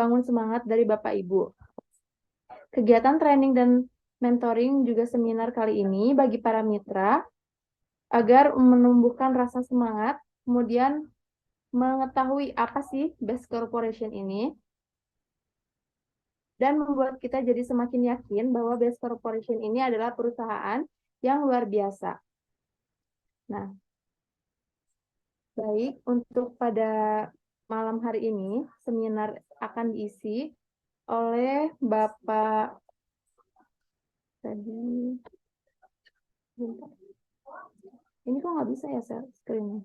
membangun semangat dari Bapak Ibu. Kegiatan training dan mentoring juga seminar kali ini bagi para mitra agar menumbuhkan rasa semangat, kemudian mengetahui apa sih best corporation ini, dan membuat kita jadi semakin yakin bahwa best corporation ini adalah perusahaan yang luar biasa. Nah, baik, untuk pada malam hari ini, seminar akan diisi oleh Bapak tadi. Ini kok nggak bisa ya screen-nya?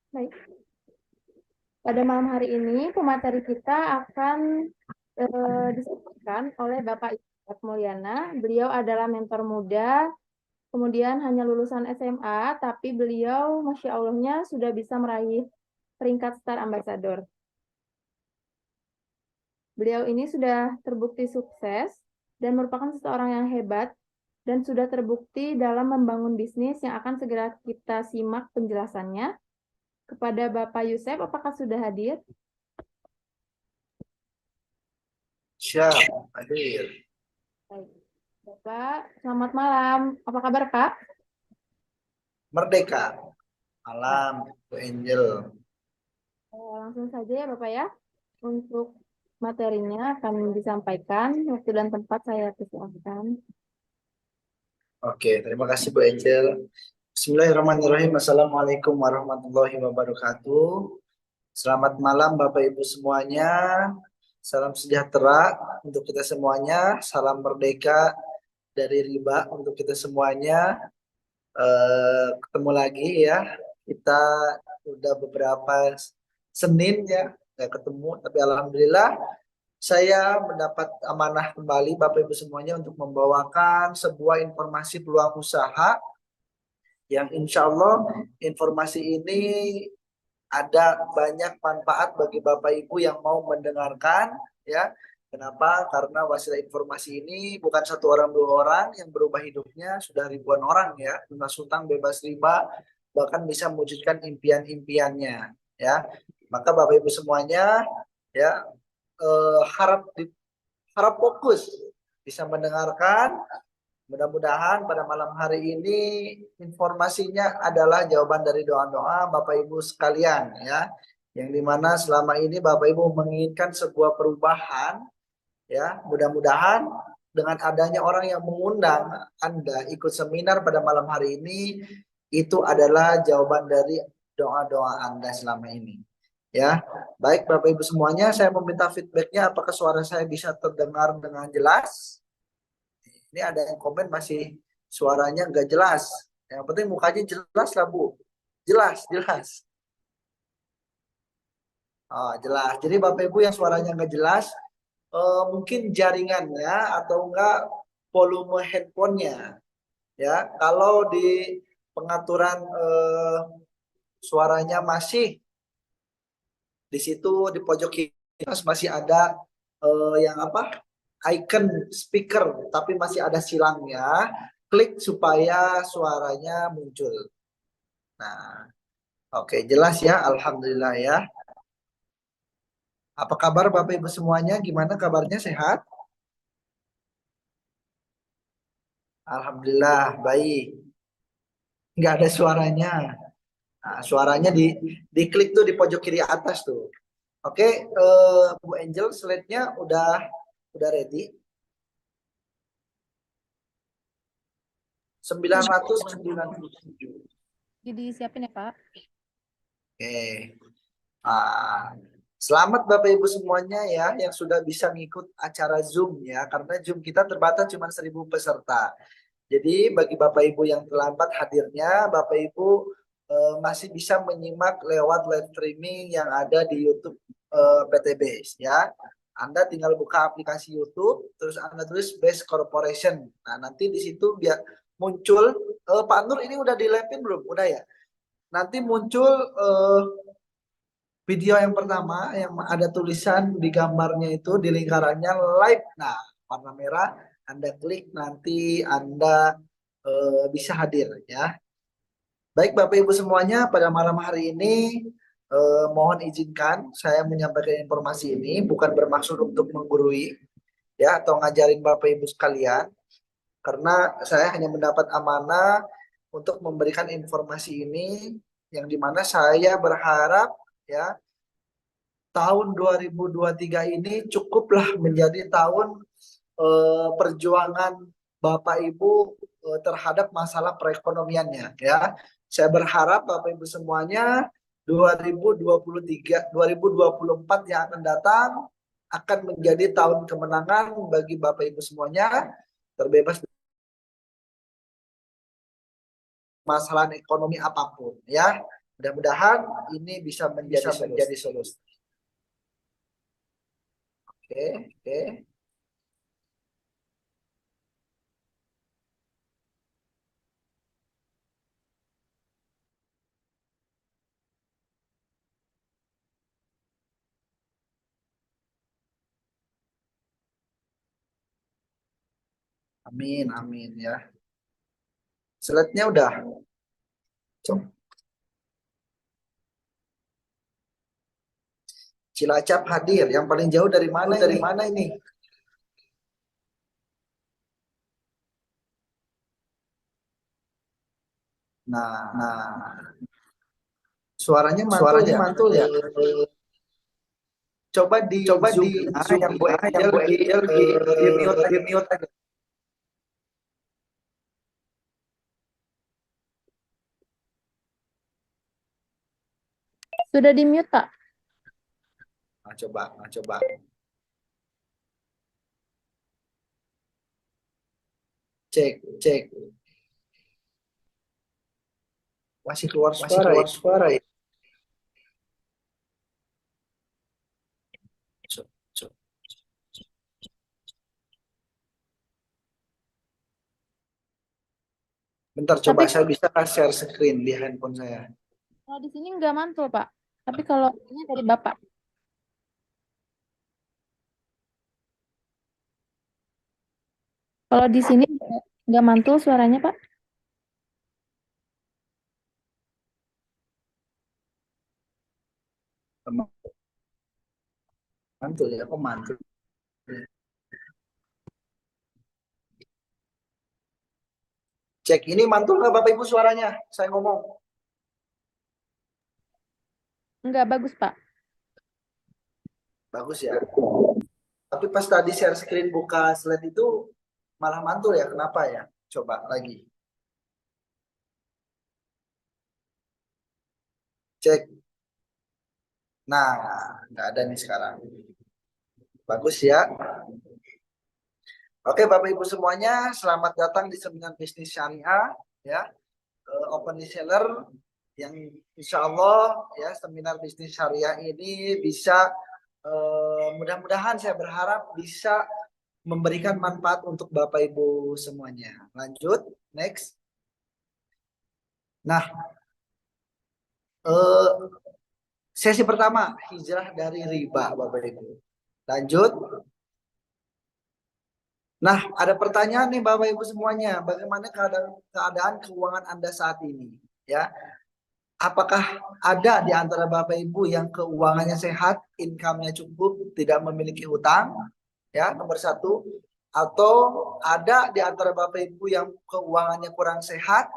Baik. Pada malam hari ini, pemateri kita akan disampaikan oleh Bapak Ibu Mulyana. Beliau adalah mentor muda, kemudian hanya lulusan SMA, tapi beliau, Masya Allahnya, sudah bisa meraih peringkat Star Ambassador. Beliau ini sudah terbukti sukses dan merupakan seseorang yang hebat dan sudah terbukti dalam membangun bisnis yang akan segera kita simak penjelasannya. Kepada Bapak Yusef, apakah sudah hadir? Siap, hadir. Baik. Bapak, selamat malam. Apa kabar, Pak? Merdeka. Malam, Bu Angel. Langsung saja ya, Bapak ya. Untuk materinya akan disampaikan. Waktu dan tempat saya persilahkan. Oke, terima kasih Bu Angel. Bismillahirrahmanirrahim. Assalamualaikum warahmatullahi wabarakatuh. Selamat malam Bapak Ibu semuanya. Salam sejahtera untuk kita semuanya. Salam merdeka dari riba untuk kita semuanya. Ketemu lagi ya. Kita udah beberapa Senin ya nggak ketemu, tapi alhamdulillah saya mendapat amanah kembali Bapak Ibu semuanya untuk membawakan sebuah informasi peluang usaha yang insya Allah informasi ini ada banyak manfaat bagi Bapak Ibu yang mau mendengarkan ya. Kenapa? Karena wasilah informasi ini bukan satu orang dua orang yang berubah hidupnya, sudah ribuan orang ya, lunas hutang bebas riba, bahkan bisa mewujudkan impian-impiannya ya. Maka Bapak Ibu semuanya ya harap fokus bisa mendengarkan. Mudah-mudahan pada malam hari ini informasinya adalah jawaban dari doa-doa Bapak Ibu sekalian ya. Yang dimana selama ini Bapak Ibu menginginkan sebuah perubahan ya. Mudah-mudahan dengan adanya orang yang mengundang Anda ikut seminar pada malam hari ini, itu adalah jawaban dari doa-doa Anda selama ini. Ya, baik Bapak Ibu semuanya, saya meminta feedbacknya apakah suara saya bisa terdengar dengan jelas? Ini ada yang komen masih suaranya nggak jelas. Yang penting mukanya jelas lah Bu. Jelas, jelas. Oh, jelas. Jadi Bapak Ibu yang suaranya nggak jelas, mungkin jaringannya atau enggak volume handphonenya. Ya, kalau di pengaturan suaranya masih di situ di pojok kiri masih ada yang apa? Icon speaker tapi masih ada silangnya, klik supaya suaranya muncul. Nah, oke jelas ya, alhamdulillah ya. Apa kabar Bapak Ibu semuanya? Gimana kabarnya, sehat? Alhamdulillah baik. Nggak ada suaranya. Nah, suaranya diklik tuh di pojok kiri atas tuh. Oke, Bu Angel, slide-nya udah ready. 997. Jadi siapin ya, Pak. Oke. Ah, selamat Bapak Ibu semuanya ya yang sudah bisa ngikut acara Zoom ya, karena Zoom kita terbatas cuma 1.000 peserta. Jadi bagi Bapak Ibu yang terlambat hadirnya, Bapak Ibu masih bisa menyimak lewat live streaming yang ada di YouTube PTB ya. Anda tinggal buka aplikasi YouTube, terus Anda tulis Best Corporation. Nah, nanti di situ biar muncul Pak Nur, ini udah di live-in belum? Udah ya? Nanti muncul Video yang pertama yang ada tulisan di gambarnya itu di lingkarannya live. Nah, warna merah Anda klik nanti Anda bisa hadir ya. Baik Bapak Ibu semuanya, pada malam hari ini mohon izinkan saya menyampaikan informasi ini bukan bermaksud untuk menggurui ya atau ngajarin Bapak Ibu sekalian, karena saya hanya mendapat amanah untuk memberikan informasi ini yang dimana saya berharap ya tahun 2023 ini cukuplah menjadi tahun perjuangan Bapak Ibu terhadap masalah perekonomiannya ya. Saya berharap Bapak Ibu semuanya 2023 2024 yang akan datang akan menjadi tahun kemenangan bagi Bapak Ibu semuanya, terbebas dari masalah ekonomi apapun ya. Mudah-mudahan ini bisa menjadi solusi. Oke, oke. Amin, amin ya. Slide-nya udah. Cok. Cilacap hadir. Yang paling jauh dari mana ini? Dari mana ini? Nah, suaranya mantul ya. Coba di zoom yang Bu Angel di mute aja. Sudah di mute, Pak? Nah, coba. Cek. Masih keluar suara ya. Cok. Bentar, coba saya bisa share screen di handphone saya. Kalau di sini nggak mantul, Pak. Tapi kalau ini dari Bapak. Kalau di sini nggak mantul suaranya, Pak. Mantul ya, kok mantul. Cek, ini mantul nggak Bapak Ibu suaranya? Saya ngomong. Nggak bagus, Pak. Bagus ya. Tapi pas tadi share screen buka slide itu malah mantul ya. Kenapa ya? Coba lagi. Cek. Nah, nggak ada nih sekarang. Bagus ya. Oke Bapak Ibu semuanya, selamat datang di Seminar Bisnis Syariah ya. Open Reseller yang insya Allah ya seminar bisnis syariah ini bisa mudah-mudahan saya berharap bisa memberikan manfaat untuk Bapak Ibu semuanya. Lanjut, next. Nah, sesi pertama hijrah dari riba Bapak Ibu. Lanjut. Nah, ada pertanyaan nih Bapak Ibu semuanya, bagaimana keadaan keuangan Anda saat ini? Ya, apakah ada di antara Bapak Ibu yang keuangannya sehat, income-nya cukup, tidak memiliki hutang? Ya, nomor satu. Atau ada di antara Bapak Ibu yang keuangannya kurang sehat,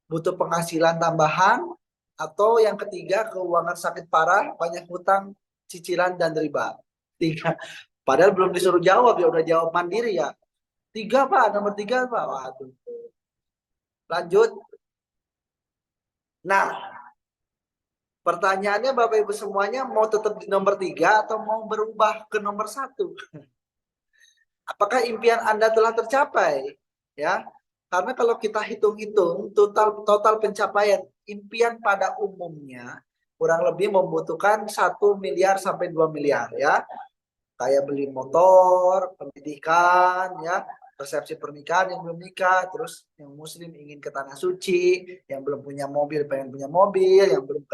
butuh penghasilan tambahan? Atau yang ketiga, keuangan sakit parah, banyak hutang, cicilan, dan riba? Tiga. Padahal belum disuruh jawab, ya udah jawab mandiri ya. Tiga Pak, nomor tiga Pak. Waduh. Lanjut. Nah, pertanyaannya Bapak Ibu semuanya mau tetap di nomor tiga atau mau berubah ke nomor satu? Apakah impian Anda telah tercapai? Ya, karena kalau kita hitung-hitung total pencapaian impian pada umumnya kurang lebih membutuhkan 1 miliar sampai 2 miliar ya. Kayak beli motor, pendidikan ya, resepsi pernikahan yang belum nikah, terus yang muslim ingin ke tanah suci, yang belum punya mobil pengen punya mobil, yang belum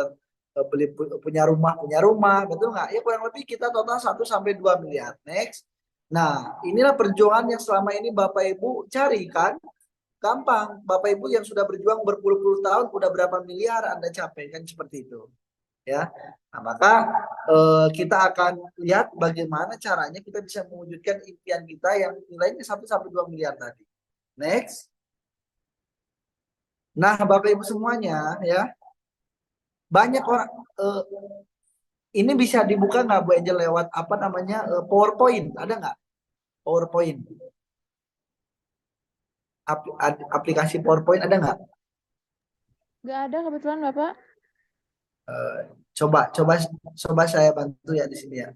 punya rumah, betul nggak? Ya kurang lebih kita total 1 sampai 2 miliar. Next. Nah, inilah perjuangan yang selama ini Bapak Ibu cari kan? Gampang. Bapak Ibu yang sudah berjuang berpuluh-puluh tahun, udah berapa miliar Anda capai kan seperti itu. Ya. Nah, maka kita akan lihat bagaimana caranya kita bisa mewujudkan impian kita yang nilainya 1 sampai 2 miliar tadi. Next. Nah, Bapak Ibu semuanya ya, banyak orang ini bisa dibuka nggak Bu Angel lewat apa namanya PowerPoint? Ada nggak PowerPoint? Aplikasi PowerPoint ada nggak? Nggak ada kebetulan Bapak. Eh, coba coba coba saya bantu ya di sini ya.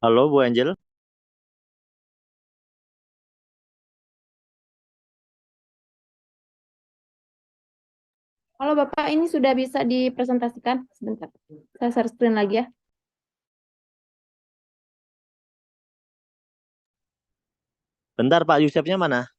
Halo Bu Angel, Kalau Bapak ini sudah bisa dipresentasikan, sebentar. Saya share screen lagi ya. bentar Pak Yusefnya mana?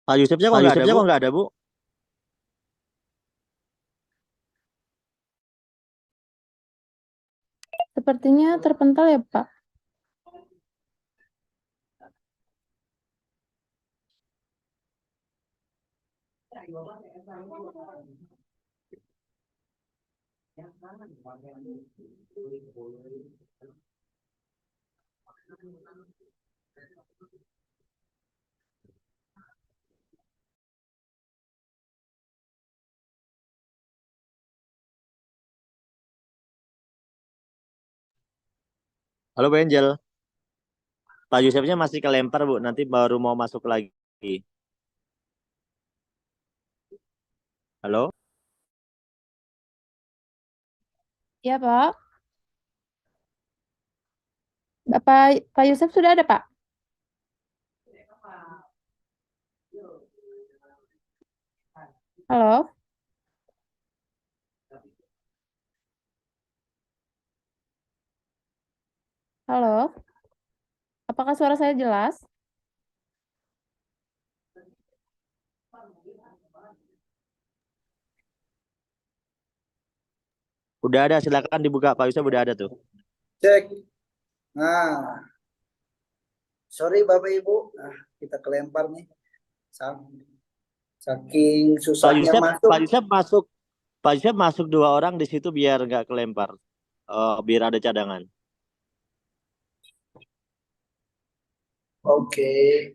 Pak Yusefnya kok Pak nggak ada Yusufnya Bu? kok nggak ada, Bu? Sepertinya terpental ya, Pak. Halo Bu Angel, Pak Yusefnya masih kelempar Bu, nanti baru mau masuk lagi. Halo, Ya, Pak. Pak Yusuf sudah ada, Pak? Halo? Halo? Apakah suara saya jelas? udah ada, silakan dibuka Pak Yusef udah ada tuh. Cek. Nah, Sorry Bapak Ibu, kita kelempar nih. Saking Pak susahnya Yusuf, masuk. Pak Yusuf masuk 2 orang di situ biar nggak kelempar. Biar ada cadangan. Oke.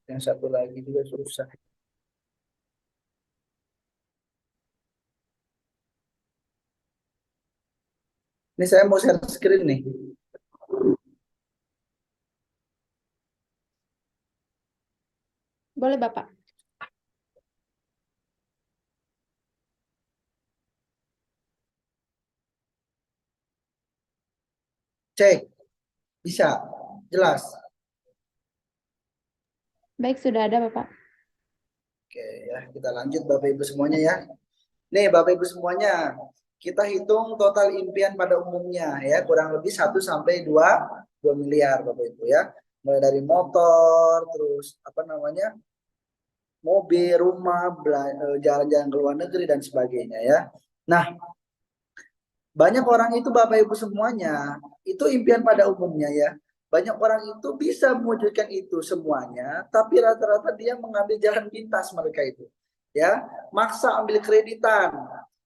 Yang satu lagi juga susah. Ini saya mau share screen nih. Boleh Bapak. Cek. Bisa. Jelas. Baik, sudah ada Bapak. Oke ya, kita lanjut Bapak Ibu semuanya ya. Nih Bapak Ibu semuanya, kita hitung total impian pada umumnya ya, kurang lebih 1 sampai 2 miliar Bapak Ibu ya. Mulai dari motor, terus apa namanya? Mobil, rumah, jalan-jalan ke luar negeri dan sebagainya ya. Nah, banyak orang itu Bapak Ibu semuanya, itu impian pada umumnya ya. Banyak orang itu bisa mewujudkan itu semuanya, tapi rata-rata dia mengambil jalan pintas mereka itu. Ya, maksa ambil kreditan.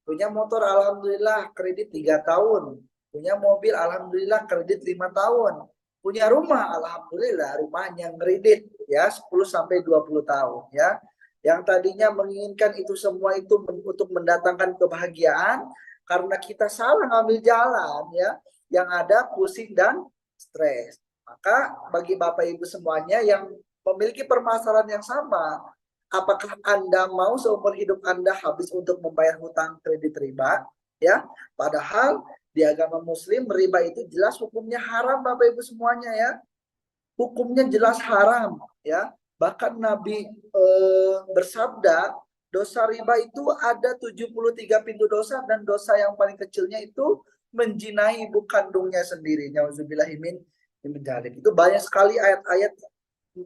Punya motor alhamdulillah kredit 3 tahun. Punya mobil alhamdulillah kredit 5 tahun. Punya rumah alhamdulillah rumahnya kredit ya 10 sampai 20 tahun ya. Yang tadinya menginginkan itu semua itu untuk mendatangkan kebahagiaan, karena kita salah ngambil jalan ya, yang ada pusing dan stres. Maka bagi Bapak Ibu semuanya yang memiliki permasalahan yang sama, apakah Anda mau seumur hidup Anda habis untuk membayar hutang kredit riba ya? Padahal di agama Muslim riba itu jelas hukumnya haram Bapak Ibu semuanya ya. Hukumnya jelas haram ya. Bahkan Nabi bersabda, dosa riba itu ada 73 pintu dosa, dan dosa yang paling kecilnya itu menjinai ibu kandungnya sendiri. Nauzubillahimin dzalik. Itu banyak sekali ayat-ayat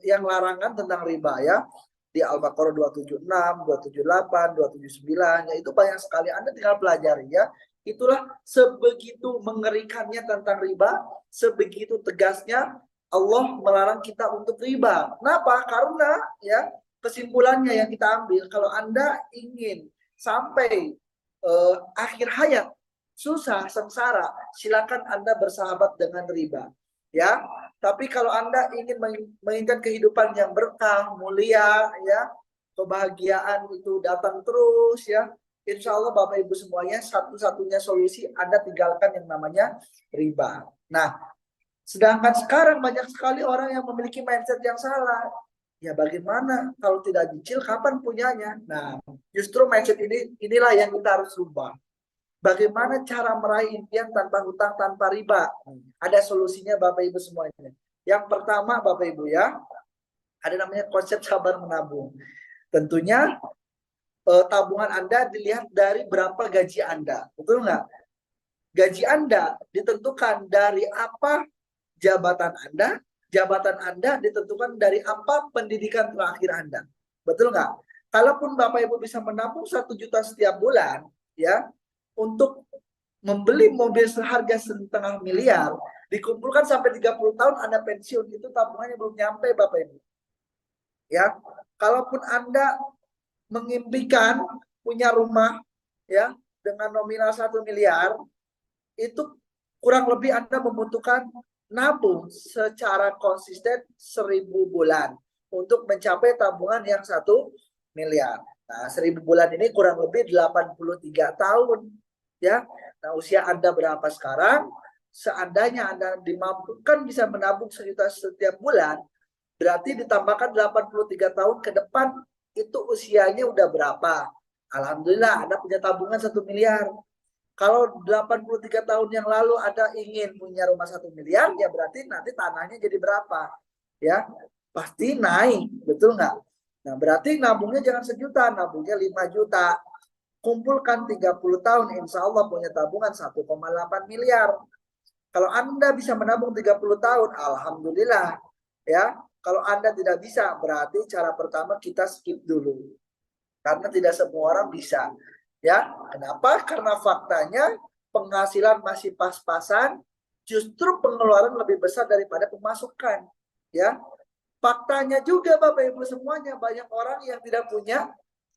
yang larangan tentang riba ya. Di Al-Baqarah 276, 278, 279, ya itu banyak sekali. Anda tinggal pelajari ya. Itulah sebegitu mengerikannya tentang riba, sebegitu tegasnya Allah melarang kita untuk riba. Kenapa? Karena ya kesimpulannya yang kita ambil, kalau Anda ingin sampai akhir hayat susah, sengsara, silakan Anda bersahabat dengan riba. Ya, tapi kalau Anda ingin menginginkan kehidupan yang berkah, mulia, ya, kebahagiaan itu datang terus, ya, insya Allah Bapak Ibu semuanya satu-satunya solusi Anda tinggalkan yang namanya riba. Nah, sedangkan sekarang banyak sekali orang yang memiliki mindset yang salah. Ya bagaimana kalau tidak cicil kapan punyanya? Nah, justru mindset inilah yang kita harus rubah. Bagaimana cara meraih impian tanpa hutang, tanpa riba? Ada solusinya Bapak Ibu semuanya. Yang pertama Bapak Ibu ya, ada namanya konsep sabar menabung. Tentunya tabungan Anda dilihat dari berapa gaji Anda. Betul nggak? Gaji Anda ditentukan dari apa jabatan Anda ditentukan dari apa pendidikan terakhir Anda. Betul nggak? Kalaupun Bapak Ibu bisa menabung 1 juta setiap bulan, ya, untuk membeli mobil seharga 1,5 miliar, dikumpulkan sampai 30 tahun Anda pensiun, itu tabungannya belum nyampe Bapak Ibu. Ya, kalaupun Anda mengimpikan punya rumah ya dengan nominal 1 miliar, itu kurang lebih Anda membutuhkan nabung secara konsisten 1.000 bulan untuk mencapai tabungan yang 1 miliar. Nah, 1.000 bulan ini kurang lebih 83 tahun. Ya, nah usia Anda berapa sekarang? Seandainya Anda dimampukan bisa menabung 1 juta setiap bulan, berarti ditambahkan 83 tahun ke depan, itu usianya udah berapa? Alhamdulillah Anda punya tabungan 1 miliar. Kalau 83 tahun yang lalu Anda ingin punya rumah 1 miliar, ya berarti nanti tanahnya jadi berapa? Ya, pasti naik, betul nggak? Nah, berarti nabungnya jangan 1 juta, nabungnya 5 juta. Kumpulkan 30 tahun, insya Allah punya tabungan 1,8 miliar. Kalau Anda bisa menabung 30 tahun, alhamdulillah. Ya, kalau Anda tidak bisa, berarti cara pertama kita skip dulu. Karena tidak semua orang bisa. Ya, kenapa? Karena faktanya penghasilan masih pas-pasan, justru pengeluaran lebih besar daripada pemasukan. ya. Faktanya juga Bapak Ibu semuanya, banyak orang yang tidak punya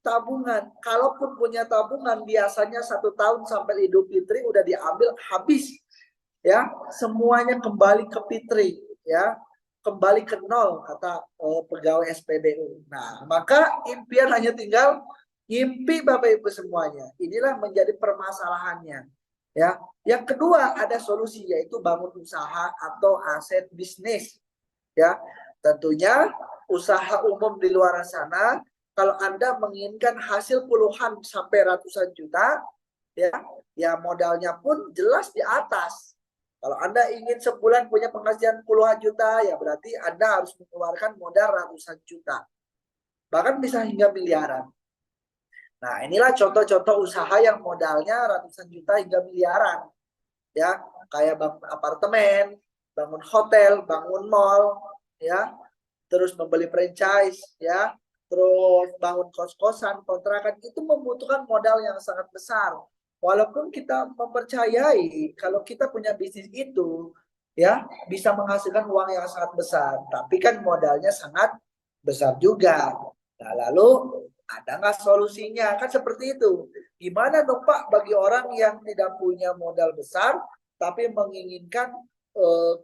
tabungan. Kalaupun punya tabungan, biasanya 1 tahun sampai Idul Fitri udah diambil habis, ya. Semuanya kembali ke fitri, ya, kembali ke nol kata pegawai SPBU. Nah, maka impian hanya tinggal mimpi Bapak Ibu semuanya. Inilah menjadi permasalahannya, ya. Yang kedua, ada solusi, yaitu bangun usaha atau aset bisnis, ya. Tentunya usaha umum di luar sana, kalau Anda menginginkan hasil puluhan sampai ratusan juta, ya modalnya pun jelas di atas. Kalau Anda ingin sebulan punya penghasilan puluhan juta, ya berarti Anda harus mengeluarkan modal ratusan juta. Bahkan bisa hingga miliaran. Nah, inilah contoh-contoh usaha yang modalnya ratusan juta hingga miliaran. Ya, kayak bangun apartemen, bangun hotel, bangun mall, ya, terus membeli franchise, ya, terus bangun kos-kosan, kontrakan, itu membutuhkan modal yang sangat besar. Walaupun kita mempercayai kalau kita punya bisnis itu, ya, bisa menghasilkan uang yang sangat besar, tapi kan modalnya sangat besar juga. Nah, lalu ada nggak solusinya? Kan seperti itu. Gimana dong Pak bagi orang yang tidak punya modal besar, tapi menginginkan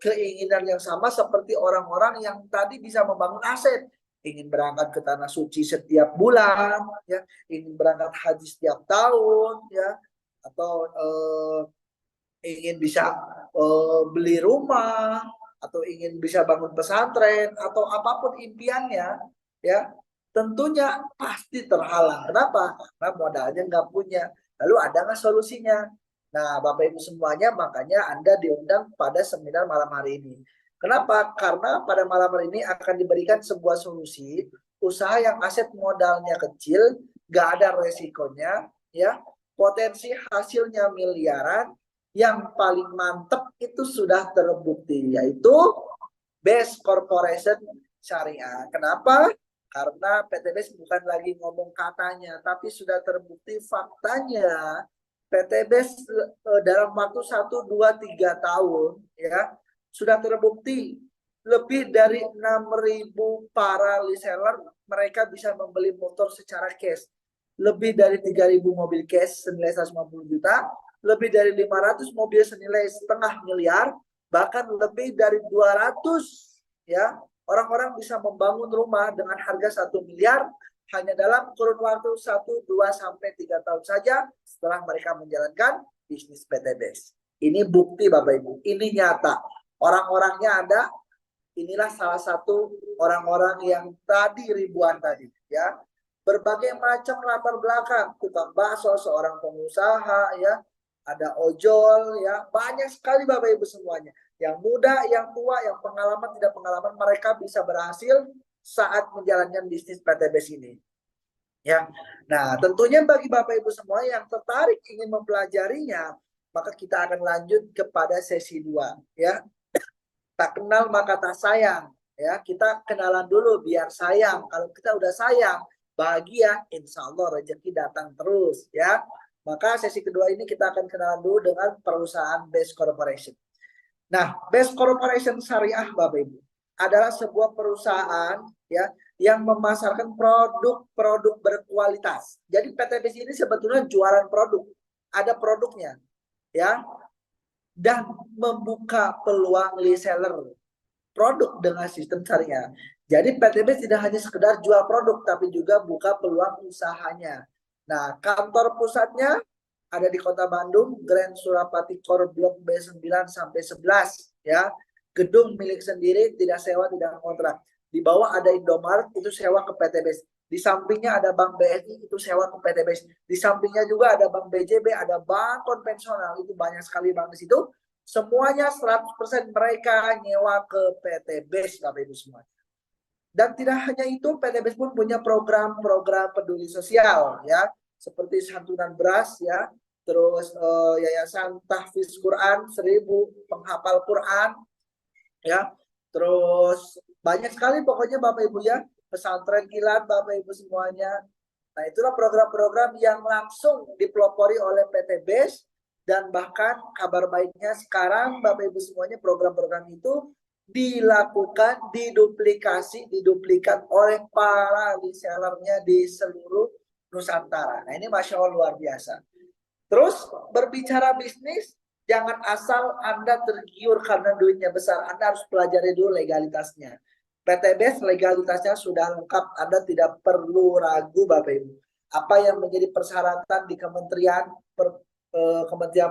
keinginan yang sama seperti orang-orang yang tadi bisa membangun aset, ingin berangkat ke tanah suci setiap bulan, ya, ingin berangkat haji setiap tahun, ya, atau ingin bisa beli rumah, atau ingin bisa bangun pesantren, atau apapun impiannya, ya, tentunya pasti terhalang. Kenapa? Karena modalnya nggak punya. Lalu ada nggak solusinya? Nah, Bapak Ibu semuanya, makanya Anda diundang pada seminar malam hari ini. Kenapa? Karena pada malam hari ini akan diberikan sebuah solusi usaha yang aset modalnya kecil, nggak ada resikonya, ya, potensi hasilnya miliaran, yang paling mantep itu sudah terbukti, yaitu Best Corporation Syariah. Kenapa? Karena PTBS bukan lagi ngomong katanya, tapi sudah terbukti faktanya. PTBS dalam waktu 1, 2, 3 tahun, ya, sudah terbukti lebih dari 6.000 para reseller mereka bisa membeli motor secara cash. Lebih dari 3.000 mobil cash senilai 150 juta, lebih dari 500 mobil senilai setengah miliar, bahkan lebih dari 200, ya, orang-orang bisa membangun rumah dengan harga 1 miliar hanya dalam kurun waktu 1, 2, sampai 3 tahun saja setelah mereka menjalankan bisnis PTBS. Ini bukti Bapak Ibu, ini nyata. Orang-orangnya ada, inilah salah satu orang-orang yang tadi ribuan tadi, ya. Berbagai macam latar belakang, tukang bakso, seorang pengusaha, ya, ada ojol, ya, banyak sekali Bapak Ibu semuanya. Yang muda, yang tua, yang pengalaman, tidak pengalaman, mereka bisa berhasil saat menjalankan bisnis PTBS ini. Ya, nah tentunya bagi Bapak Ibu semua yang tertarik ingin mempelajarinya, maka kita akan lanjut kepada sesi 2, ya. Tak kenal maka tak sayang, ya. Kita kenalan dulu biar sayang. Kalau kita udah sayang, bahagia, insya Allah rezeki datang terus, ya. Maka sesi kedua ini kita akan kenalan dulu dengan perusahaan Best Corporation. Nah, Best Corporation Syariah Bapak Ibu adalah sebuah perusahaan, ya, yang memasarkan produk-produk berkualitas. Jadi PTBS ini sebetulnya jualan produk, ada produknya, ya, dan membuka peluang reseller produk dengan sistem syariah. Jadi PTBS tidak hanya sekedar jual produk, tapi juga buka peluang usahanya. Nah, kantor pusatnya ada di Kota Bandung, Grand Surapati Core Blok B9 sampai 11, ya. Gedung milik sendiri, tidak sewa, tidak kontrak. Di bawah ada Indomaret, itu sewa ke PTBS. Di sampingnya ada Bank BNI, itu sewa ke PTBS. Di sampingnya juga ada Bank BJB, ada bank konvensional, itu banyak sekali bank di situ. Semuanya 100% mereka nyewa ke PTBS, Bapak Ibu semua. Dan tidak hanya itu, PTBS pun punya program-program peduli sosial, ya, seperti santunan beras, ya, terus yayasan tahfiz Quran 1000 penghafal Quran, ya, terus banyak sekali pokoknya Bapak Ibu, ya, pesantren kilat Bapak Ibu semuanya. Nah, itulah program-program yang langsung dipelopori oleh PTBS. Dan bahkan kabar baiknya sekarang Bapak Ibu semuanya, program-program itu dilakukan, diduplikat oleh para resellernya di seluruh Nusantara. Nah ini Masya Allah luar biasa. Terus berbicara bisnis, jangan asal Anda tergiur karena duitnya besar. Anda harus pelajari dulu legalitasnya. PTBS legalitasnya sudah lengkap. Anda tidak perlu ragu Bapak Ibu. Apa yang menjadi persyaratan di Kementerian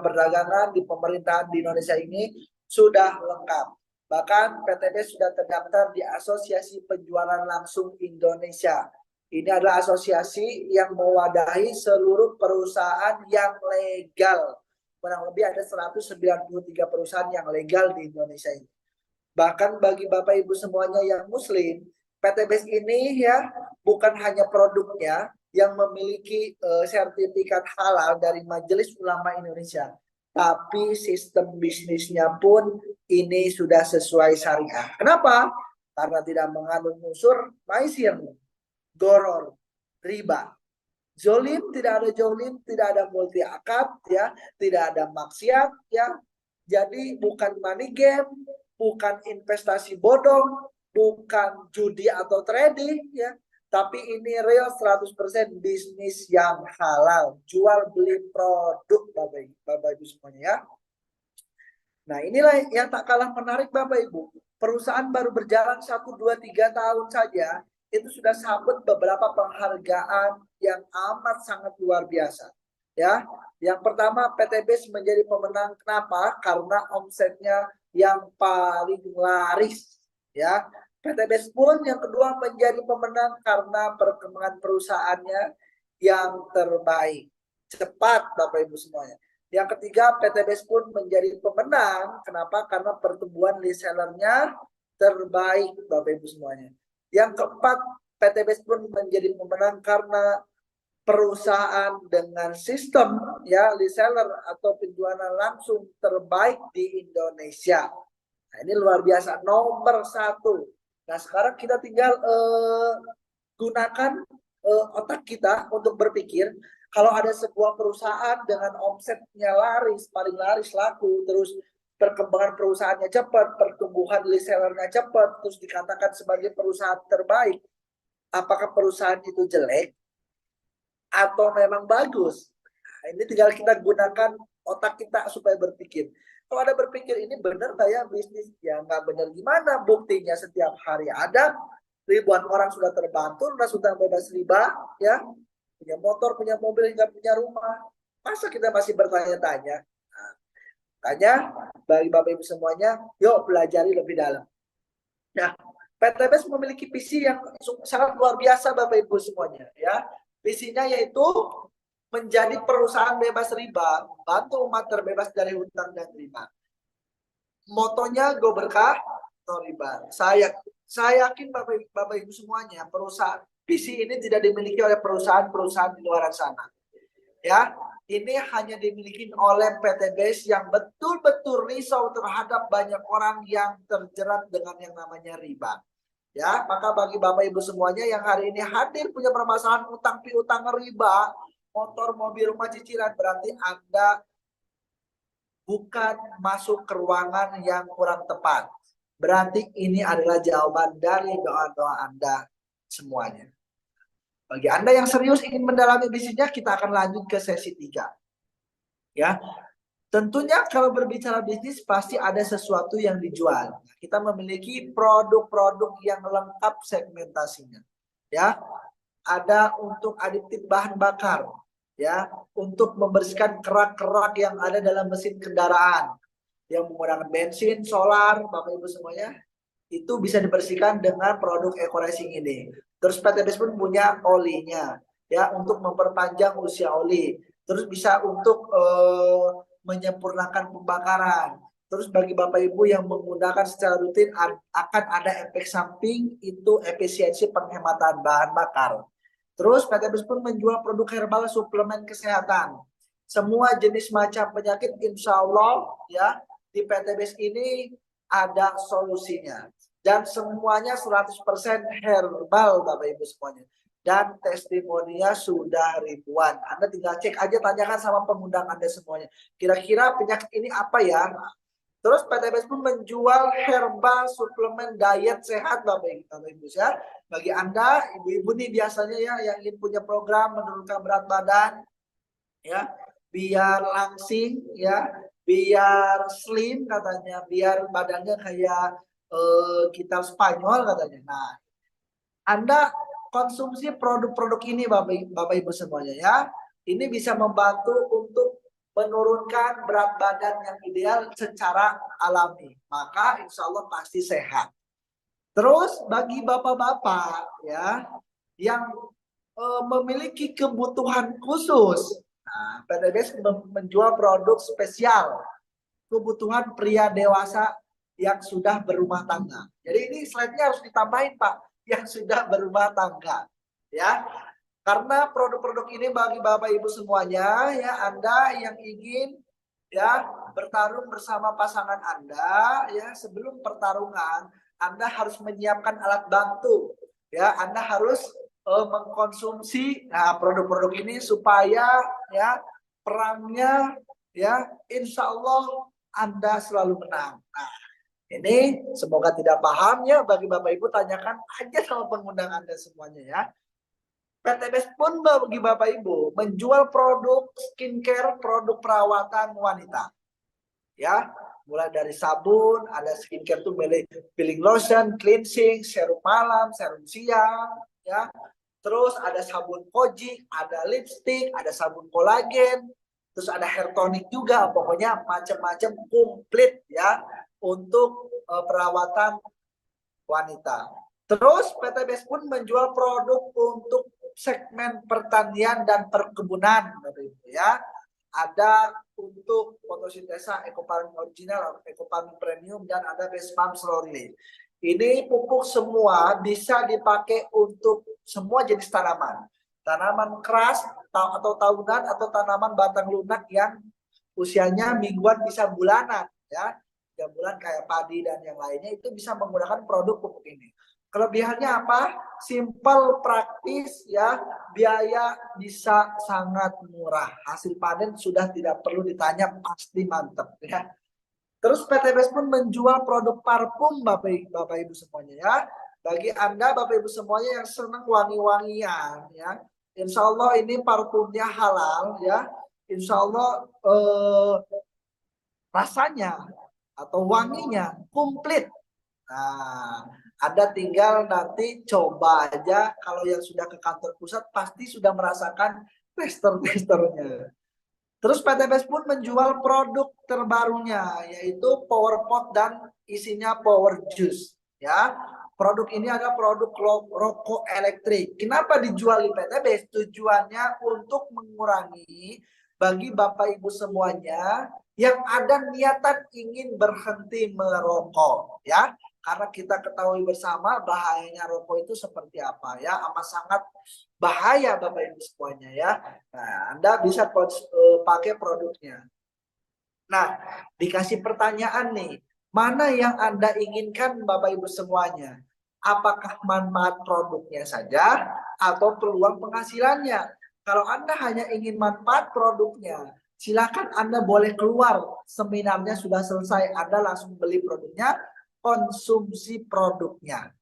Perdagangan, di pemerintahan di Indonesia ini sudah lengkap. Bahkan PTBS sudah terdaftar di Asosiasi Penjualan Langsung Indonesia. Ini adalah asosiasi yang mewadahi seluruh perusahaan yang legal. Kurang lebih ada 193 perusahaan yang legal di Indonesia ini. Bahkan bagi Bapak Ibu semuanya yang muslim, PTBS ini ya bukan hanya produknya yang memiliki sertifikat halal dari Majelis Ulama Indonesia, tapi sistem bisnisnya pun ini sudah sesuai syariah. Kenapa? Karena tidak mengandung unsur maisir, goror, riba. Zolim, tidak ada zolim, tidak ada multi akad, ya, tidak ada maksiat, ya. Jadi bukan money game, bukan investasi bodong, bukan judi atau trading, ya. Tapi ini real 100% bisnis yang halal, jual beli produk Bapak Ibu semuanya, ya. Nah inilah yang tak kalah menarik Bapak Ibu. Perusahaan baru berjalan 1, 2, 3 tahun saja itu sudah sabut beberapa penghargaan yang amat sangat luar biasa. Ya, yang pertama PTBS menjadi pemenang. Kenapa? Karena omsetnya yang paling laris. Ya, PTBS pun yang kedua menjadi pemenang karena perkembangan perusahaannya yang terbaik. Cepat Bapak Ibu semuanya. Yang ketiga, PTBS pun menjadi pemenang. Kenapa? Karena pertumbuhan resellernya terbaik, Bapak Ibu semuanya. Yang keempat, PTBS pun menjadi pemenang karena perusahaan dengan sistem ya reseller atau penjualan langsung terbaik di Indonesia. Nah, ini luar biasa, nomor 1. Nah, sekarang kita tinggal gunakan otak kita untuk berpikir. Kalau ada sebuah perusahaan dengan omsetnya laris, paling laris laku, terus perkembangan perusahaannya cepat, pertumbuhan resellernya cepat, terus dikatakan sebagai perusahaan terbaik, apakah perusahaan itu jelek atau memang bagus? Nah, ini tinggal kita gunakan otak kita supaya berpikir. Kalau ada berpikir ini benar nggak ya bisnis? Ya nggak benar gimana? Buktinya setiap hari ada ribuan orang sudah terbantu, sudah bebas riba, ya. Punya motor, punya mobil, hingga punya rumah. Masa kita masih bertanya-tanya? Nah, makanya bagi Bapak Ibu semuanya, yuk pelajari lebih dalam. Nah, PTBS memiliki visi yang sangat luar biasa Bapak Ibu semuanya, ya. Visinya yaitu menjadi perusahaan bebas riba, bantu umat terbebas dari hutang dan riba. Motonya go berkah, no riba. Saya yakin Bapak Ibu semuanya, perusahaan visi ini tidak dimiliki oleh perusahaan-perusahaan di luar sana. Ya, ini hanya dimiliki oleh PTBS yang betul-betul risau terhadap banyak orang yang terjerat dengan yang namanya riba. Ya, maka bagi Bapak Ibu semuanya yang hari ini hadir punya permasalahan utang piutang riba, motor, mobil, rumah cicilan, berarti Anda bukan masuk ke ruangan yang kurang tepat. Berarti ini adalah jawaban dari doa-doa Anda semuanya. Bagi Anda yang serius ingin mendalami bisnisnya, kita akan lanjut ke sesi 3. Ya, tentunya kalau berbicara bisnis pasti ada sesuatu yang dijual. Kita memiliki produk-produk yang lengkap segmentasinya. Ya, ada untuk aditif bahan bakar, ya, untuk membersihkan kerak-kerak yang ada dalam mesin kendaraan yang menggunakan bensin, solar, Bapak Ibu semuanya, itu bisa dibersihkan dengan produk EcoRacing ini. Terus PTBS pun punya olinya, ya, untuk memperpanjang usia oli. Terus bisa untuk menyempurnakan pembakaran. Terus bagi Bapak Ibu yang menggunakan secara rutin akan ada efek samping, itu efisiensi penghematan bahan bakar. Terus PTBS pun menjual produk herbal suplemen kesehatan. Semua jenis macam penyakit insya Allah ya di PTBS ini ada solusinya. Dan semuanya 100% herbal Bapak Ibu semuanya. Dan testimoninya sudah ribuan. Anda tinggal cek aja, tanyakan sama pengundang Anda semuanya. Kira-kira penyakit ini apa ya? Terus PTBS pun menjual herbal suplemen diet sehat Bapak Ibu ya. Bagi Anda ibu-ibu nih biasanya ya yang ingin punya program menurunkan berat badan ya, biar langsing ya, biar slim katanya, biar badannya kayak kita Spanyol katanya. Nah, Anda konsumsi produk-produk ini Bapak Ibu semuanya ya. Ini bisa membantu untuk menurunkan berat badan yang ideal secara alami. Maka insya Allah pasti sehat. Terus bagi bapak-bapak ya yang memiliki kebutuhan khusus, nah, PTBS menjual produk spesial kebutuhan pria dewasa yang sudah berumah tangga. Jadi ini slide-nya harus ditambahin Pak, yang sudah berumah tangga ya. Karena produk-produk ini bagi Bapak Ibu semuanya ya, Anda yang ingin ya bertarung bersama pasangan Anda ya, sebelum pertarungan Anda harus menyiapkan alat bantu ya. Anda harus mengkonsumsi produk-produk ini supaya ya perangnya ya insya Allah Anda selalu menang. Nah, ini semoga tidak paham ya, bagi Bapak Ibu tanyakan aja sama pengundang Anda semuanya ya. PTBS pun bagi Bapak Ibu menjual produk skincare, produk perawatan wanita. Ya, mulai dari sabun, ada skincare tuh peeling lotion, cleansing, serum malam, serum siang, ya. Terus ada sabun koji, ada lipstick, ada sabun kolagen, terus ada hair tonic juga, pokoknya macam-macam komplit ya untuk perawatan wanita. Terus PTBS pun menjual produk untuk segmen pertanian dan perkebunan, ya. Ada untuk fotosintesa, ekofarming original, ekofarming premium, dan ada base farm slowly. Ini pupuk semua bisa dipakai untuk semua jenis tanaman. Tanaman keras atau tahunan atau tanaman batang lunak yang usianya mingguan bisa bulanan, ya. 3 bulan kayak padi dan yang lainnya itu bisa menggunakan produk pupuk ini. Kelebihannya apa? Simple, praktis ya, biaya bisa sangat murah. Hasil panen sudah tidak perlu ditanya, pasti mantap ya. Terus PTBS pun menjual produk parfum Bapak Ibu semuanya ya. Bagi Anda Bapak Ibu semuanya yang senang wangi-wangian ya, insya Allah ini parfumnya halal ya. Insya Allah rasanya atau wanginya komplit. Nah, Anda tinggal nanti coba aja, kalau yang sudah ke kantor pusat pasti sudah merasakan tester-testernya. Terus PTBS pun menjual produk terbarunya yaitu Power Pot dan isinya Power Juice ya. Produk ini adalah produk rokok elektrik. Kenapa dijual di PTBS? Tujuannya untuk mengurangi bagi Bapak Ibu semuanya yang ada niatan ingin berhenti merokok ya. Karena kita ketahui bersama bahayanya rokok itu seperti apa ya, amat sangat bahaya Bapak Ibu semuanya ya. Nah, Anda bisa pakai produknya. Nah, dikasih pertanyaan nih, mana yang Anda inginkan Bapak Ibu semuanya? Apakah manfaat produknya saja atau peluang penghasilannya? Kalau Anda hanya ingin manfaat produknya, silakan Anda boleh keluar. Seminarnya sudah selesai, Anda langsung beli produknya, konsumsi produknya.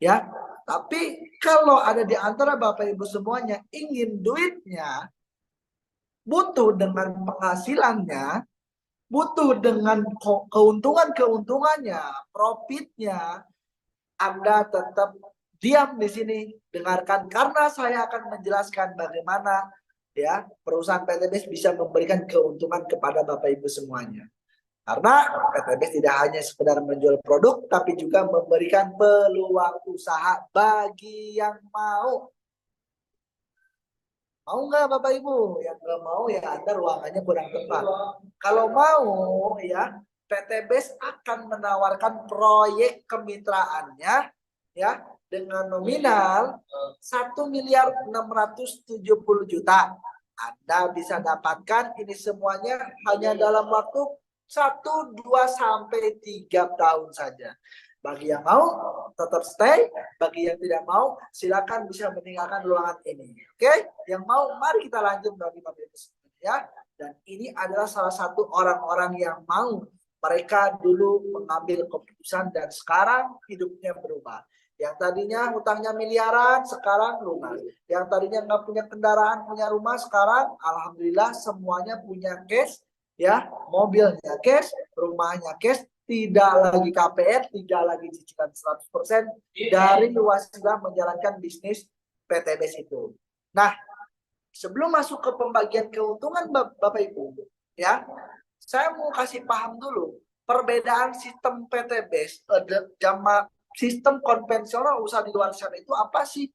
Ya, tapi kalau ada di antara Bapak Ibu semuanya ingin duitnya, butuh dengan penghasilannya, butuh dengan keuntungannya, profitnya, Anda tetap diam di sini, dengarkan, karena saya akan menjelaskan bagaimana ya perusahaan PTBS bisa memberikan keuntungan kepada Bapak Ibu semuanya. Karena PTBS tidak hanya sekedar menjual produk, tapi juga memberikan peluang usaha bagi yang mau. Mau nggak Bapak Ibu? Yang nggak mau ya Anda ruangannya kurang tepat. Kalau mau ya, PTBS akan menawarkan proyek kemitraannya ya dengan nominal 1.670.000.000. Anda bisa dapatkan ini semuanya hanya dalam waktu 1, 2, sampai 3 tahun saja. Bagi yang mau tetap stay, bagi yang tidak mau silakan bisa meninggalkan ruangan ini. Oke? Yang mau mari kita lanjut bagi Bapak Ibu ya. Dan ini adalah salah satu orang-orang yang mau Mereka dulu mengambil keputusan dan sekarang hidupnya berubah. Yang tadinya hutangnya miliaran, sekarang lunas. Yang tadinya nggak punya kendaraan, punya rumah, sekarang alhamdulillah semuanya punya cash, ya, mobilnya cash, rumahnya cash, tidak lagi KPR, tidak lagi cicilan 100% dari wasilah menjalankan bisnis PTBS itu. Nah, sebelum masuk ke pembagian keuntungan Bapak Ibu, ya, saya mau kasih paham dulu perbedaan sistem PTBS sama sistem konvensional usaha di luar sana itu apa sih?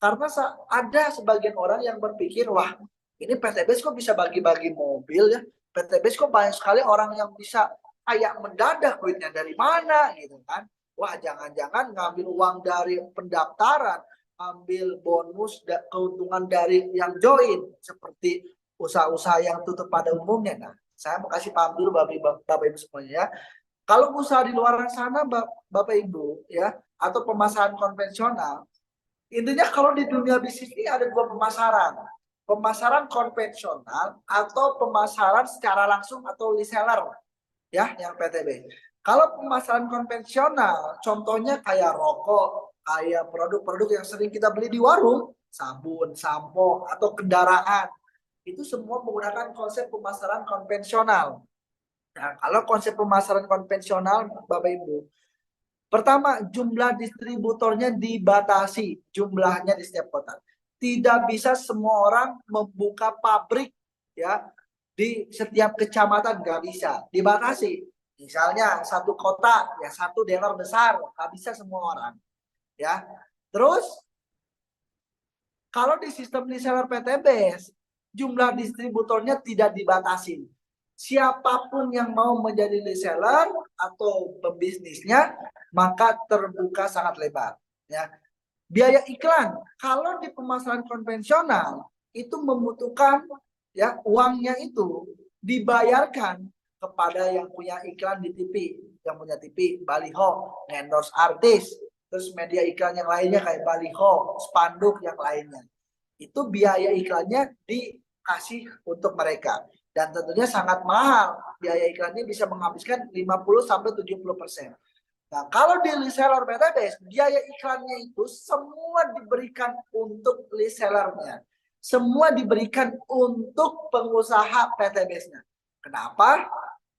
Karena ada sebagian orang yang berpikir, wah, ini PTBS kok bisa bagi-bagi mobil ya? PTBS kok banyak sekali orang yang bisa kayak mendadak, duitnya dari mana gitu kan? Wah, jangan-jangan ngambil uang dari pendaftaran, ambil bonus keuntungan dari yang join seperti usaha-usaha yang tutup pada umumnya. Nah, saya mau kasih paham dulu Bapak Ibu semuanya ya. Kalau usaha di luar sana Bapak Ibu ya, atau pemasaran konvensional, intinya kalau di dunia bisnis ini ada dua pemasaran. Pemasaran konvensional atau pemasaran secara langsung atau reseller ya, yang PTB. Kalau pemasaran konvensional, contohnya kayak rokok, kayak produk-produk yang sering kita beli di warung, sabun, sampo, atau kendaraan, itu semua menggunakan konsep pemasaran konvensional. Nah, kalau konsep pemasaran konvensional, Bapak Ibu, pertama, jumlah distributornya dibatasi, jumlahnya di setiap kota. Tidak bisa semua orang membuka pabrik ya di setiap kecamatan, nggak bisa, dibatasi. Misalnya satu kota ya satu dealer besar, nggak bisa semua orang ya. Terus kalau di sistem reseller PTBS, jumlah distributornya tidak dibatasi. Siapapun yang mau menjadi reseller atau pembisnisnya, maka terbuka sangat lebar. Ya. Biaya iklan, kalau di pemasaran konvensional, itu membutuhkan ya uangnya itu dibayarkan kepada yang punya iklan di TV, yang punya TV, baliho, endorse artis, terus media iklan yang lainnya kayak baliho, spanduk yang lainnya. Itu biaya iklannya dikasih untuk mereka. Dan tentunya sangat mahal. Biaya iklannya bisa menghabiskan 50-70%. Nah, kalau di reseller PTBS, biaya iklannya itu semua diberikan untuk resellernya. Semua diberikan untuk pengusaha PTBS-nya. Kenapa?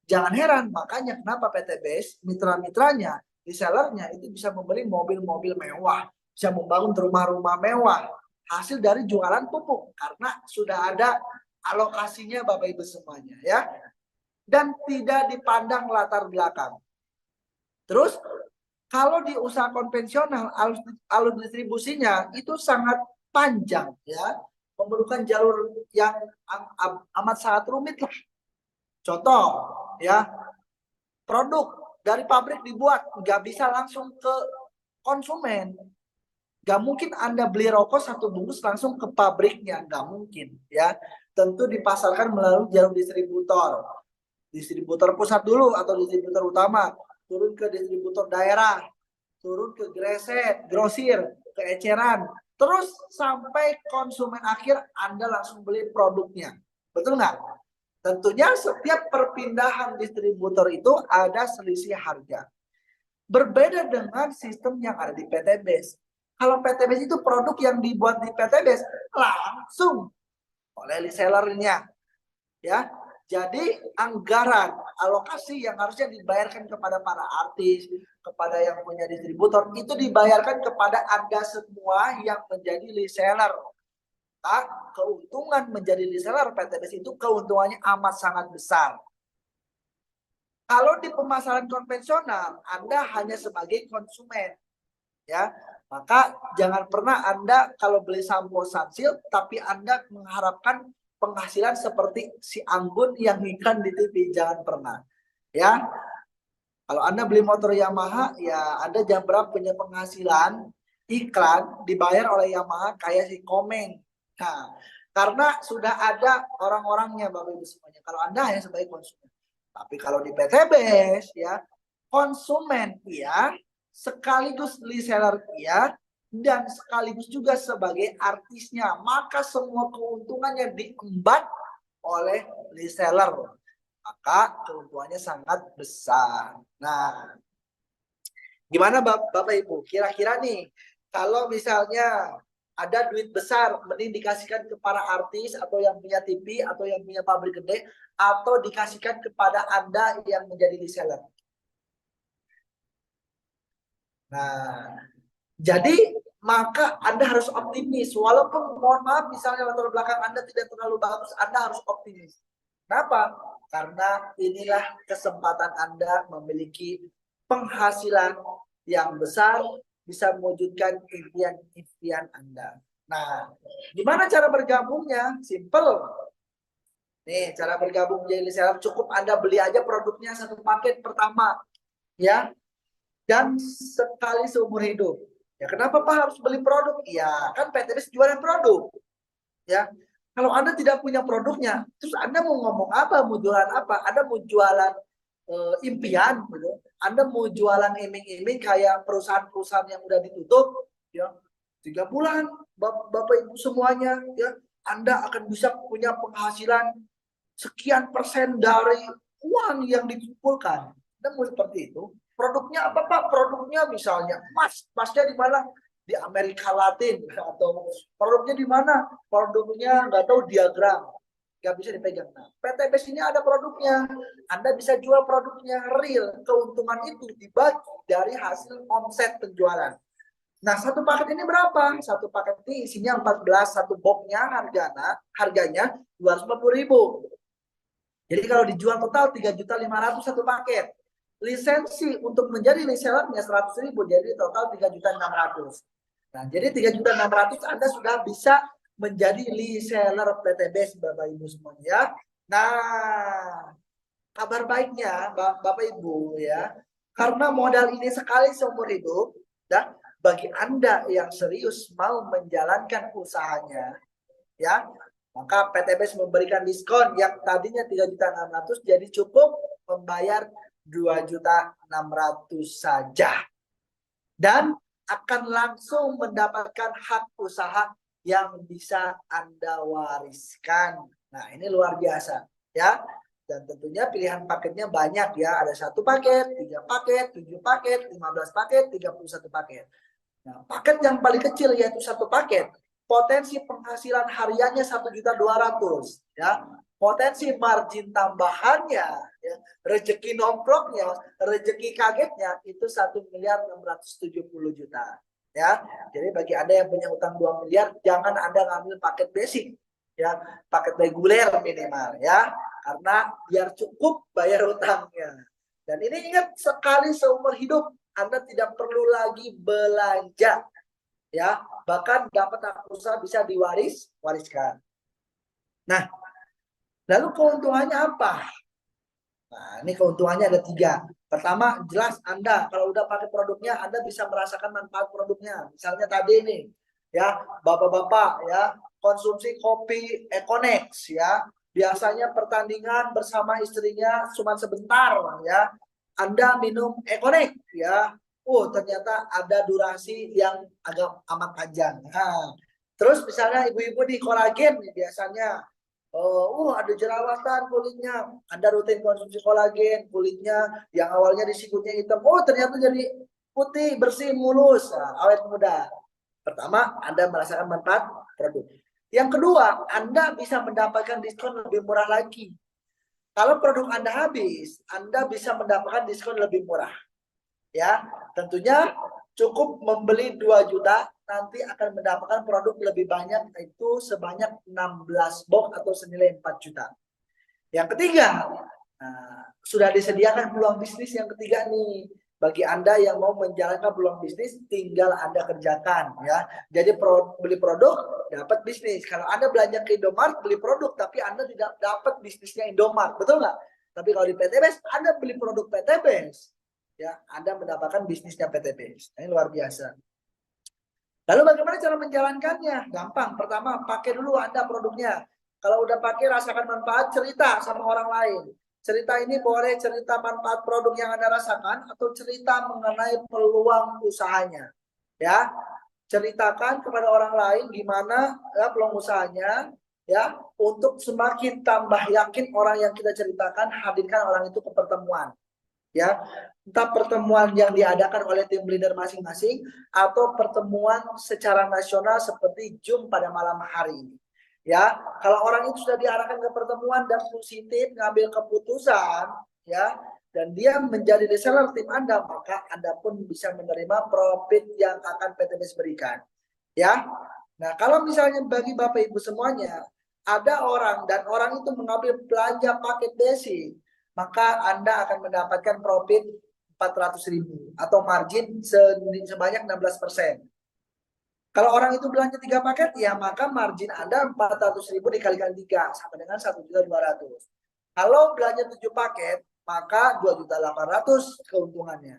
Jangan heran, makanya kenapa PTBS, mitra-mitranya, resellernya itu bisa membeli mobil-mobil mewah, bisa membangun rumah-rumah mewah, hasil dari jualan pupuk, karena sudah ada alokasinya Bapak Ibu semuanya ya. Dan tidak dipandang latar belakang. Terus kalau di usaha konvensional alur distribusinya itu sangat panjang ya, memerlukan jalur yang amat sangat rumit lah. Contoh ya, produk dari pabrik dibuat nggak bisa langsung ke konsumen. Nggak mungkin Anda beli rokok satu bungkus langsung ke pabriknya, nggak mungkin ya. Tentu dipasarkan melalui jalur distributor. Distributor pusat dulu atau distributor utama, turun ke distributor daerah, turun ke grosir, ke eceran, terus sampai konsumen akhir Anda langsung beli produknya. Betul nggak? Tentunya setiap perpindahan distributor itu ada selisih harga. Berbeda dengan sistem yang ada di PTBS. Kalau PTBS itu produk yang dibuat di PTBS langsung oleh resellernya, ya. Jadi anggaran alokasi yang harusnya dibayarkan kepada para artis, kepada yang punya distributor, itu dibayarkan kepada Anda semua yang menjadi reseller. Nah, keuntungan menjadi reseller PTBS itu keuntungannya amat sangat besar. Kalau di pemasaran konvensional, Anda hanya sebagai konsumen, ya. Maka jangan pernah Anda kalau beli sampo Sunsilk, tapi Anda mengharapkan penghasilan seperti si Anggun yang iklan di TV, jangan pernah. Ya, kalau Anda beli motor Yamaha, ya Anda jangan pernah punya penghasilan iklan dibayar oleh Yamaha kayak si Komeng. Nah, karena sudah ada orang-orangnya Bapak Ibu semuanya. Kalau Anda hanya sebagai konsumen. Tapi kalau di PTBS ya, konsumen ya, sekaligus reseller ya, dan sekaligus juga sebagai artisnya. Maka semua keuntungannya diemban oleh reseller. maka keuntungannya sangat besar. Nah, gimana Bapak Ibu? Kira-kira nih, kalau misalnya ada duit besar, mending dikasihkan ke para artis atau yang punya TV atau yang punya pabrik gede, atau dikasihkan kepada Anda yang menjadi reseller. Nah, jadi maka Anda harus optimis. Walaupun mohon maaf misalnya latar belakang Anda tidak terlalu bagus, Anda harus optimis. Kenapa? Karena inilah kesempatan Anda memiliki penghasilan yang besar, bisa mewujudkan impian-impian Anda. Nah, gimana cara bergabungnya? Simple. Nih, cara bergabung menjadi reseller cukup Anda beli aja produknya satu paket pertama, ya. Dan sekali seumur hidup. Ya, kenapa Pak harus beli produk? Ya, kan PTBS jualan produk. Ya, kalau Anda tidak punya produknya, terus Anda mau ngomong apa? Mau jualan apa? Anda mau jualan impian, gitu. Anda mau jualan iming-iming kayak perusahaan-perusahaan yang udah ditutup, ya 3 bulan, Bapak Ibu semuanya, ya Anda akan bisa punya penghasilan sekian persen dari uang yang dikumpulkan. Anda mau seperti itu? Produknya apa Pak? Produknya misalnya emas. Emasnya di mana? Di Amerika Latin. Atau produknya di mana? Produknya nggak tahu, diagram. Nggak bisa dipegang. Nah, PTBS ini ada produknya. Anda bisa jual produknya real. Keuntungan itu dibagi dari hasil omset penjualan. Nah, satu paket ini berapa? Satu paket ini isinya 14, satu boxnya harganya 250.000. Jadi kalau dijual total 3.500.000 satu paket. Lisensi untuk menjadi resellernya 100.000, jadi total 3.600.000. Nah, jadi 3.600.000 Anda sudah bisa menjadi reseller PTBS Bapak Ibu semuanya ya. Nah, kabar baiknya Bapak Ibu ya, karena modal ini sekali seumur hidup, dan bagi Anda yang serius mau menjalankan usahanya, ya, maka PTBS memberikan diskon yang tadinya 3.600.000 jadi cukup membayar 2.600.000 saja. Dan akan langsung mendapatkan hak usaha yang bisa Anda wariskan. Nah, ini luar biasa ya. Dan tentunya pilihan paketnya banyak ya. Ada 1 paket, 3 paket, 7 paket, 15 paket, 31 paket. Nah, paket yang paling kecil yaitu 1 paket, potensi penghasilan hariannya 1.200.000 ya. Potensi margin tambahannya ya, rezeki nongkrongnya, rezeki kagetnya itu 1.670.000.000 ya. Jadi bagi Anda yang punya utang 2 miliar, jangan Anda ngambil paket basic ya, paket reguler minimal ya, karena biar cukup bayar utangnya. Dan ini ingat, sekali seumur hidup Anda tidak perlu lagi belanja ya, bahkan dapat hak usaha bisa wariskan. Nah, lalu keuntungannya apa? Nah, ini keuntungannya ada 3. Pertama, jelas Anda kalau udah pakai produknya, Anda bisa merasakan manfaat produknya. Misalnya tadi ini, ya, bapak-bapak ya, konsumsi kopi Ekonex ya. Biasanya pertandingan bersama istrinya cuma sebentar ya. Anda minum Ekonex ya. Ternyata ada durasi yang agak amat panjang. Nah, terus misalnya ibu-ibu di kolagen biasanya ada jerawatan kulitnya, Anda rutin konsumsi kolagen, kulitnya yang awalnya disikutnya hitam, ternyata jadi putih, bersih, mulus, awet muda. Pertama, Anda merasakan manfaat produk. Yang kedua, Anda bisa mendapatkan diskon lebih murah lagi. Kalau produk Anda habis, Anda bisa mendapatkan diskon lebih murah. Ya, tentunya cukup membeli 2 juta, nanti akan mendapatkan produk lebih banyak, itu sebanyak 16 box atau senilai 4 juta. Yang ketiga, sudah disediakan peluang bisnis yang ketiga nih. Bagi Anda yang mau menjalankan peluang bisnis, tinggal Anda kerjakan ya. Jadi beli produk, dapat bisnis. Kalau Anda belanja ke Indomaret, beli produk, tapi Anda tidak dapat bisnisnya Indomaret, betul nggak? Tapi kalau di PTBS, Anda beli produk PTBS, ya, Anda mendapatkan bisnisnya PTBS. Ini luar biasa. Lalu bagaimana cara menjalankannya? Gampang. Pertama, pakai dulu Anda produknya. Kalau udah pakai, rasakan manfaat, cerita sama orang lain. Cerita ini boleh cerita manfaat produk yang Anda rasakan atau cerita mengenai peluang usahanya. Ya, ceritakan kepada orang lain gimana ya peluang usahanya. ya, untuk semakin tambah yakin orang yang kita ceritakan, hadirkan orang itu ke pertemuan, ya, entah pertemuan yang diadakan oleh tim leader masing-masing atau pertemuan secara nasional seperti Zoom pada malam hari ini. Ya, kalau orang itu sudah diarahkan ke pertemuan dan positif ngambil keputusan, ya, dan dia menjadi reseller tim Anda, maka Anda pun bisa menerima profit yang akan PTBS berikan. Ya, nah kalau misalnya bagi Bapak Ibu semuanya ada orang dan orang itu mengambil belanja paket basic, maka Anda akan mendapatkan profit 400.000 atau margin sebanyak 16%. Kalau orang itu belanja 3 paket, ya maka margin Anda 400.000 dikalikan 3 sama dengan 1.200.000. Kalau belanja 7 paket, maka 2.800.000 keuntungannya.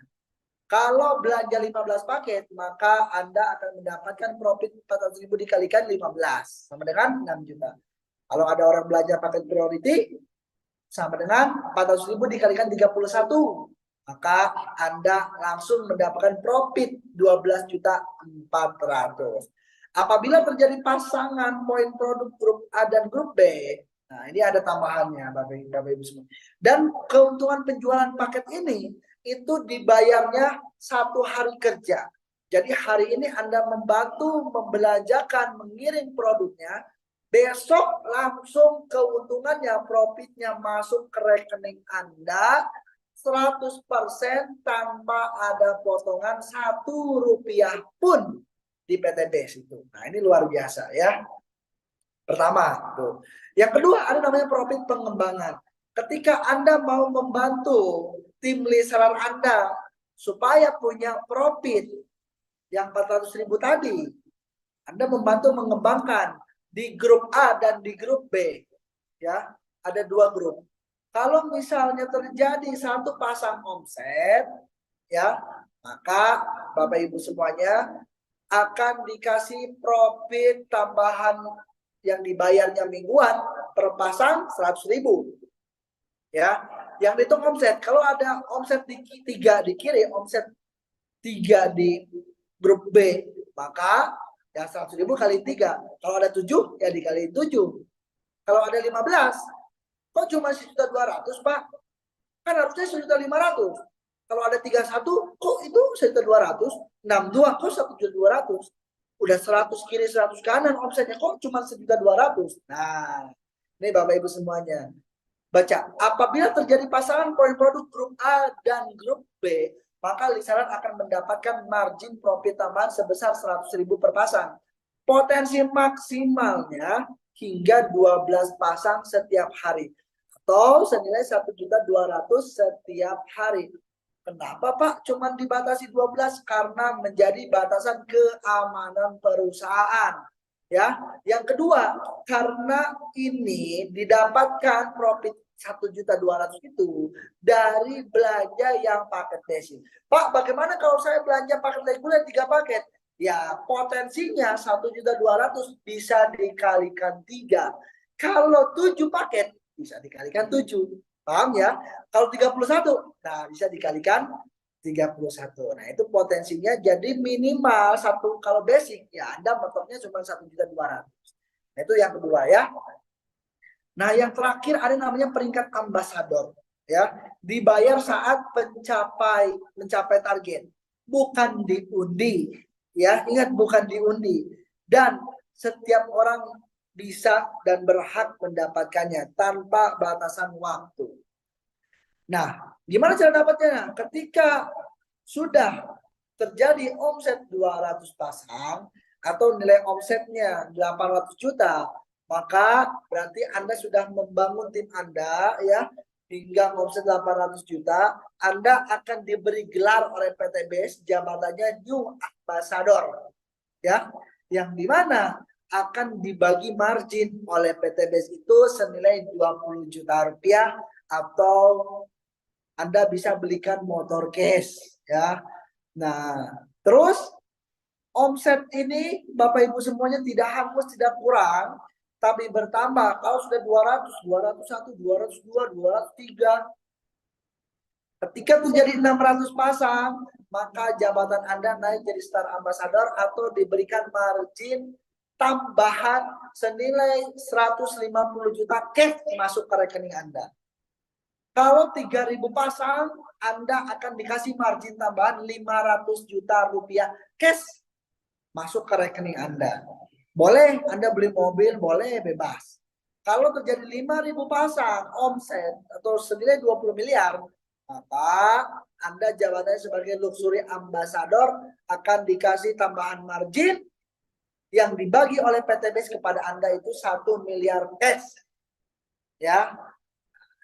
Kalau belanja 15 paket, maka Anda akan mendapatkan profit 400.000 dikalikan 15 sama dengan 6 juta. Kalau ada orang belanja paket priority, sama dengan 400.000 dikalikan 31, maka Anda langsung mendapatkan profit 12.400.000. Apabila terjadi pasangan poin produk grup A dan grup B, nah ini ada tambahannya Bapak Ibu semua. Dan keuntungan penjualan paket ini itu dibayarnya 1 hari kerja. Jadi hari ini Anda membantu membelanjakan, mengirim produknya, besok langsung keuntungannya, profitnya masuk ke rekening Anda 100% tanpa ada potongan 1 rupiah pun di PTBS itu. Nah ini luar biasa ya. Pertama tuh. Yang kedua ada namanya profit pengembangan. Ketika Anda mau membantu tim reseller Anda supaya punya profit yang 400.000 tadi, Anda membantu mengembangkan di grup A dan di grup B, ya, ada 2 grup. Kalau misalnya terjadi 1 pasang omset, ya, maka Bapak Ibu semuanya akan dikasih profit tambahan yang dibayarnya mingguan per pasang 100.000, ya, yang dihitung omset. Kalau ada omset 3 di kiri, omset 3 di grup B, maka ya 100.000 kali 3. Kalau ada 7, ya dikali 7. Kalau ada 15, kok cuma 1.200.000 Pak? Kan harusnya 1.500.000. Kalau ada 31, kok itu 1.200.000? 62, kok 1.200.000? Udah 100 kiri 100 kanan omsetnya, kok cuma 1.200.000? Nah, ini Bapak Ibu semuanya. Baca, apabila terjadi pasangan poin produk grup A dan grup B, maka reseller akan mendapatkan margin profit tambahan sebesar 100.000 per pasang. Potensi maksimalnya hingga 12 pasang setiap hari atau senilai 1.200.000 setiap hari. Kenapa Pak cuma dibatasi 12? Karena menjadi batasan keamanan perusahaan. Ya, yang kedua, karena ini didapatkan profit 1.200.000 itu dari belanja yang paket basic. Pak, bagaimana kalau saya belanja paket reguler 3 paket? Ya, potensinya 1.200.000 bisa dikalikan 3. Kalau 7 paket bisa dikalikan 7. Paham ya? Kalau 31, nah bisa dikalikan 31. Nah, itu potensinya jadi minimal 1 kalau basic ya Anda metodenya cuma 1.200.000. Nah, itu yang kedua ya. Nah, yang terakhir ada namanya peringkat ambasador ya. Dibayar saat mencapai target, bukan diundi. Ya, ingat bukan diundi. Dan setiap orang bisa dan berhak mendapatkannya tanpa batasan waktu. Nah, gimana cara dapatnya? Ketika sudah terjadi omset 200 pasang atau nilai omsetnya 800 juta, maka berarti Anda sudah membangun tim Anda ya hingga omset 800 juta, Anda akan diberi gelar oleh PTBS jabatannya New Ambassador. Ya, yang dimana akan dibagi margin oleh PTBS itu senilai 20 juta rupiah atau Anda bisa belikan motor cash ya. Nah, terus omset ini Bapak Ibu semuanya tidak hangus, tidak kurang, tapi bertambah. Kalau sudah 200, 201, 202, 203. Ketika terjadi 600 pasang, maka jabatan Anda naik jadi Star Ambassador atau diberikan margin tambahan senilai 150 juta cash masuk ke rekening Anda. Kalau 3.000 pasang, Anda akan dikasih margin tambahan 500 juta rupiah cash masuk ke rekening Anda. Boleh Anda beli mobil, boleh, bebas. Kalau terjadi 5.000 pasang omset atau senilai 20 miliar, maka Anda jabatannya sebagai luxury ambassador akan dikasih tambahan margin yang dibagi oleh PTBS kepada Anda itu 1 miliar cash. Ya.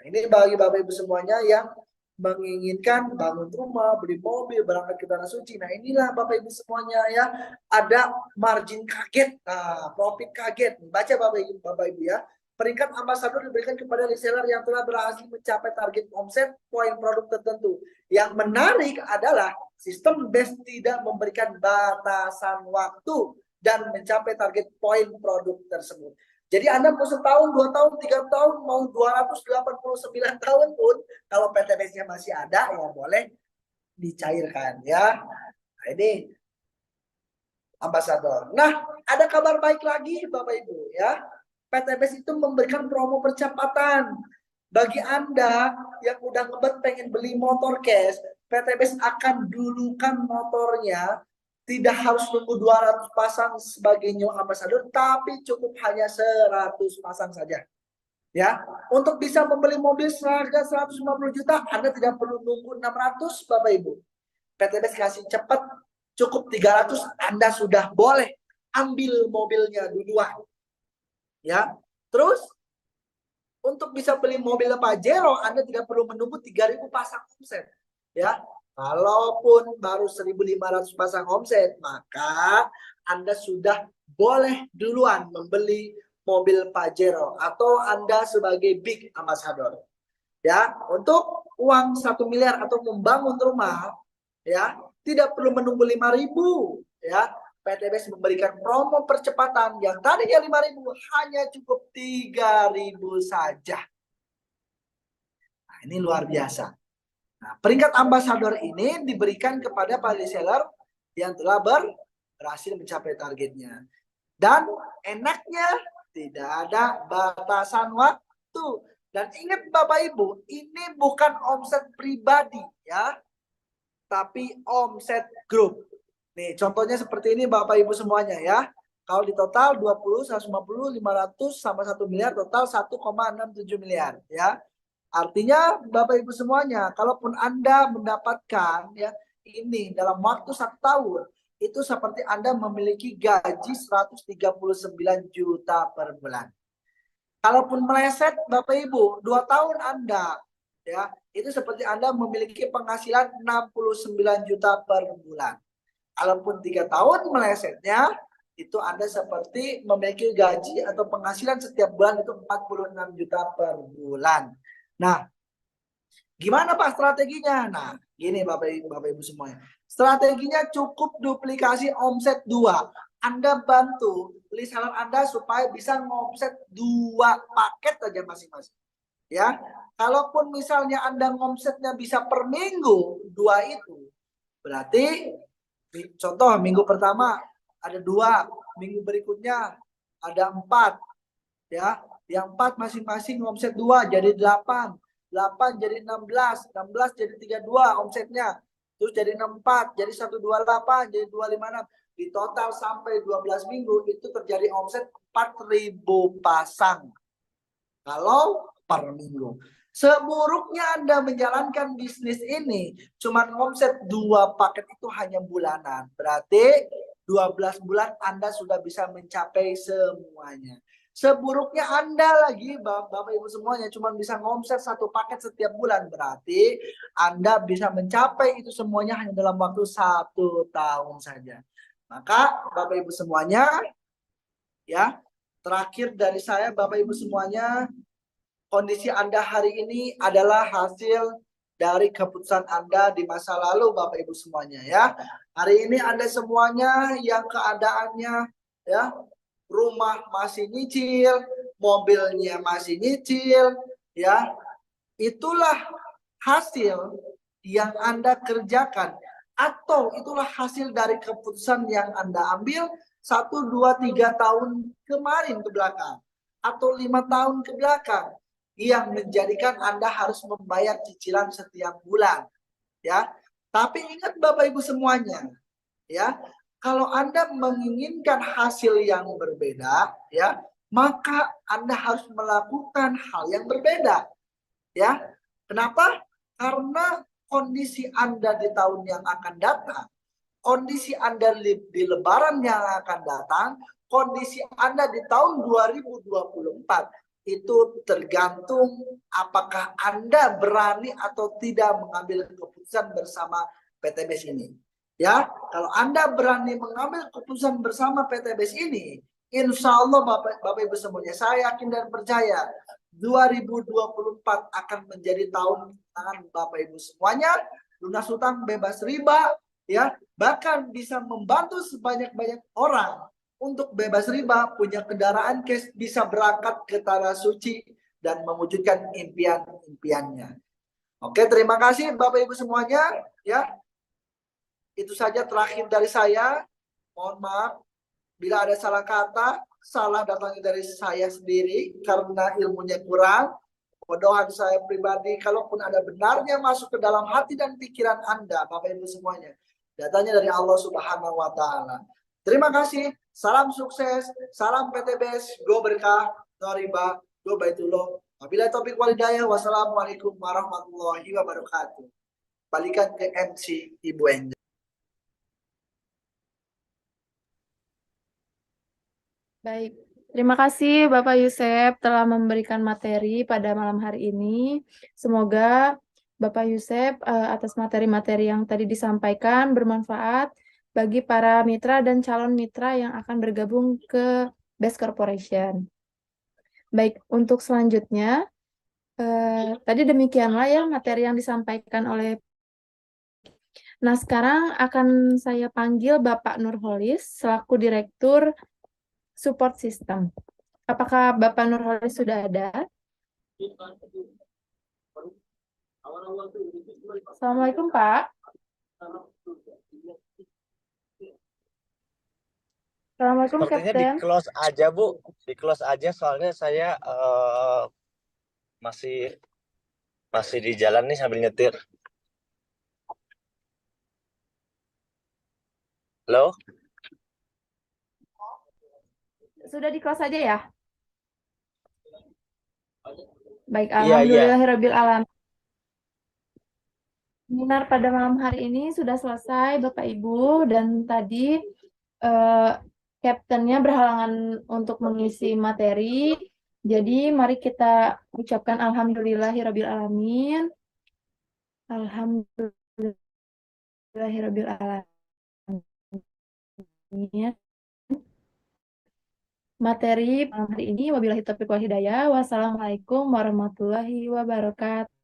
Ini bagi Bapak Ibu semuanya yang menginginkan bangun rumah, beli mobil, berangkat ke tanah suci. Nah, inilah Bapak Ibu semuanya ya, ada margin kaget, profit kaget. Baca Bapak Ibu ya. Peringkat ambasador diberikan kepada reseller yang telah berhasil mencapai target omset poin produk tertentu. Yang menarik adalah sistem BES tidak memberikan batasan waktu dan mencapai target poin produk tersebut. Jadi Anda mau setahun, 2 tahun, 3 tahun, mau 289 tahun pun, kalau PTBS-nya masih ada, ya boleh dicairkan ya. Nah, ini ambasador. Nah, ada kabar baik lagi Bapak Ibu ya. PTBS itu memberikan promo percepatan. Bagi Anda yang udah ngebet pengen beli motor cash, PTBS akan dulukan motornya. Tidak harus nunggu 200 pasang sebagai new ambassador, tapi cukup hanya 100 pasang saja. Ya, untuk bisa membeli mobil seharga 150 juta, Anda tidak perlu nunggu 600 Bapak Ibu. PTBS kasih cepat, cukup 300, Anda sudah boleh ambil mobilnya duluan. Ya, terus untuk bisa beli mobil Pajero, Anda tidak perlu menunggu 3.000 pasang omset. Ya, kalaupun baru 1.500 pasang omset, maka Anda sudah boleh duluan membeli mobil Pajero atau Anda sebagai big ambassador. Ya, untuk uang 1 miliar atau membangun rumah, ya, tidak perlu menunggu 5.000, ya. PTBS memberikan promo percepatan yang tadinya 5.000 hanya cukup 3.000 saja. Nah, ini luar biasa. Nah, peringkat ambasador ini diberikan kepada para reseller yang telah berhasil mencapai targetnya. Dan enaknya tidak ada batasan waktu. Dan ingat Bapak Ibu, ini bukan omset pribadi ya, tapi omset grup. Nih, contohnya seperti ini Bapak Ibu semuanya ya. Kalau di total 20, 150, 500 sama 1 miliar, total 1,67 miliar ya. Artinya Bapak Ibu semuanya, kalaupun Anda mendapatkan ya ini dalam waktu 1 tahun, itu seperti Anda memiliki gaji 139 juta per bulan. Kalaupun meleset Bapak Ibu, 2 tahun Anda ya, itu seperti Anda memiliki penghasilan 69 juta per bulan. Kalaupun 3 tahun melesetnya, itu Anda seperti memiliki gaji atau penghasilan setiap bulan itu 46 juta per bulan. Nah, gimana Pak strateginya? Nah, gini Bapak Ibu semuanya. Strateginya cukup duplikasi omset 2. Anda bantu reseller Anda supaya bisa ngomset 2 paket aja masing-masing. Ya, kalaupun misalnya Anda ngomsetnya bisa per minggu 2 itu, berarti contoh minggu pertama ada 2, minggu berikutnya ada 4, ya. Yang 4 masing-masing omset 2 jadi 8, 8 jadi 16, 16 jadi 32 omsetnya. Terus jadi 64, jadi 128, jadi 256. Di total sampai 12 minggu itu terjadi omset 4.000 pasang. Kalau per minggu. Seburuknya Anda menjalankan bisnis ini, cuman omset 2 paket itu hanya bulanan. Berarti 12 bulan Anda sudah bisa mencapai semuanya. Seburuknya Anda lagi, Bapak Ibu semuanya, cuma bisa ngomset 1 paket setiap bulan. Berarti Anda bisa mencapai itu semuanya hanya dalam waktu 1 tahun saja. Maka Bapak Ibu semuanya, ya, terakhir dari saya Bapak Ibu semuanya, kondisi Anda hari ini adalah hasil dari keputusan Anda di masa lalu Bapak Ibu semuanya ya. Hari ini Anda semuanya yang keadaannya ya, rumah masih nyicil, mobilnya masih nyicil ya. Itulah hasil yang Anda kerjakan atau itulah hasil dari keputusan yang Anda ambil 1, 2, 3 tahun kemarin ke belakang atau 5 tahun ke belakang yang menjadikan Anda harus membayar cicilan setiap bulan, ya. Tapi ingat Bapak Ibu semuanya, ya, kalau Anda menginginkan hasil yang berbeda, ya, maka Anda harus melakukan hal yang berbeda, ya. Kenapa? Karena kondisi Anda di tahun yang akan datang, kondisi Anda di lebaran yang akan datang, kondisi Anda di tahun 2024 itu tergantung apakah Anda berani atau tidak mengambil keputusan bersama PTBS ini. Ya, kalau Anda berani mengambil keputusan bersama PTBS ini, insya Allah Bapak Ibu semuanya, saya yakin dan percaya 2024 akan menjadi tahun tangan Bapak Ibu semuanya, lunas hutang, bebas riba, ya, bahkan bisa membantu sebanyak-banyak orang untuk bebas riba, punya kendaraan cash, bisa berangkat ke tanah suci dan mewujudkan impian-impiannya. Oke, terima kasih Bapak Ibu semuanya, ya. Itu saja terakhir dari saya. Mohon maaf bila ada salah kata, salah datangnya dari saya sendiri karena ilmunya kurang. Doa saya pribadi, kalaupun ada benarnya masuk ke dalam hati dan pikiran Anda, Bapak Ibu semuanya, datanya dari Allah Subhanahu wa Ta'ala. Terima kasih, salam sukses, salam PTBS, go berkah, no riba, go baitullah. Wabillahi taufiq wal hidayah, wassalamualaikum warahmatullahi wabarakatuh. Balikan ke MC Ibu Enja. Baik, terima kasih Bapak Yusef telah memberikan materi pada malam hari ini. Semoga Bapak Yusef atas materi-materi yang tadi disampaikan bermanfaat bagi para mitra dan calon mitra yang akan bergabung ke Best Corporation. Baik, untuk selanjutnya, tadi demikianlah ya materi yang disampaikan oleh. Nah, sekarang akan saya panggil Bapak Nurholis selaku Direktur Support System. Apakah Bapak Nurholis sudah ada? Assalamualaikum, Pak. Assalamualaikum, Sepertinya Kapten. di close aja Bu, di close aja soalnya saya masih di jalan nih sambil nyetir. Halo? Sudah di close aja ya? Baik, Iya. alhamdulillahirabbil alamin. Seminar pada malam hari ini sudah selesai, Bapak Ibu, dan tadi Kaptennya berhalangan untuk mengisi materi. Jadi mari kita ucapkan alhamdulillahirabbil alamin. Alhamdulillahirabbil alamin. Materi malam hari ini wabillahi taufiq wal hidayah. Wassalamualaikum warahmatullahi wabarakatuh.